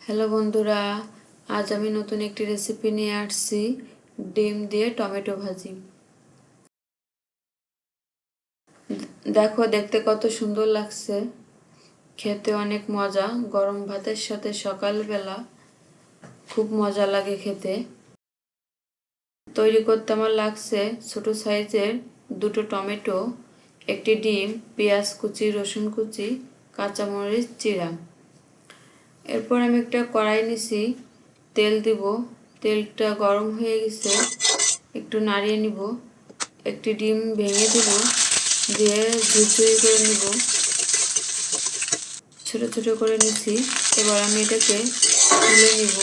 Hello বন্ধুরা, আজ আমি নতুন একটি রেসিপি নিয়ে আসছি ডিম দিয়ে টমেটো ভাজি। দেখো, দেখতে কত সুন্দর লাগছে, খেতে অনেক মজা। গরম ভাতের সাথে সকালবেলা খুব মজা লাগে খেতে। তৈরি করতে আমার লাগছে ছোট সাইজের দুটো টমেটো, একটি ডিম, পেঁয়াজ কুচি, রসুন কুচি, কাঁচামরিচ চিরা। এরপর আমি একটা কড়াই নিছি, তেল দিব। তেলটা গরম হয়ে গেছে, একটু নাড়িয়ে নিব। একটি ডিম ভেঙে দিব, দিয়ে ঝুরঝুরি করে নিব। ছোট ছোট করে নিছি। এবার আমি এটাকে তুলে নিব।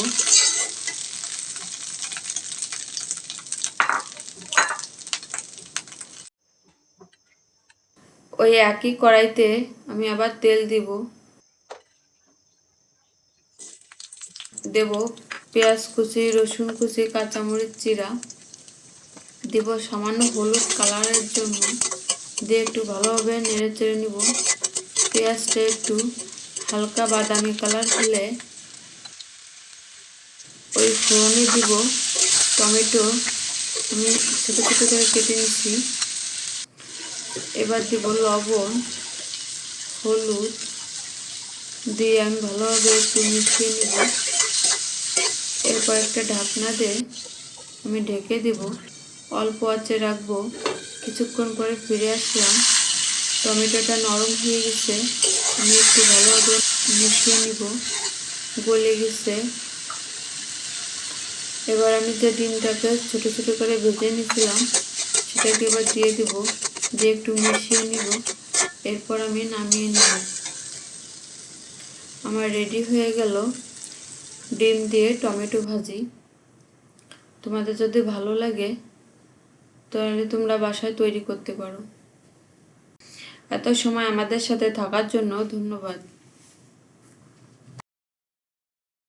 ওই একই কড়াইতে আমি আবার তেল দেব পেঁয়াজ কুচি, রসুন কুচি, কাঁচামরিচ চিরা দিব, সামান্য হলুদ কালারের জন্য, দিয়ে একটু ভালোভাবে নেড়ে চেড়ে নিব। পেঁয়াজটা একটু হালকা বাদামি কালার হলে ওই ফোড়নে দিব টমেটো, আমি ছোট ছোট করে কেটে নিচ্ছি। এবার দিব লবণ, হলুদ দিয়ে আমি ভালোভাবে একটু মিশিয়ে নিব। এরপর একটা ঢাকনা দিয়ে আমি ঢেকে দিব, অল্প আঁচে রাখবো। কিছুক্ষণ পরে ফিরে আসলাম, টমেটোটা নরম হয়ে গেছে। আমি একটু ভালোভাবে মিশিয়ে নিব, গলে গেছে। এবার আমি যে ডিমটাকে ছোট ছোট করে ভেজে নিয়েছিলাম সেটাকে এবার দিয়ে দিব, দিয়ে একটু মিশিয়ে নিব। এরপর আমি নামিয়ে নিব। আমার রেডি হয়ে গেল ডিম দিয়ে টমেটো ভাজি। তোমাদের যদি ভালো লাগে তাহলে তোমরা বাসায় তৈরি করতে পারো। এত সময় আমাদের সাথে থাকার জন্য ধন্যবাদ।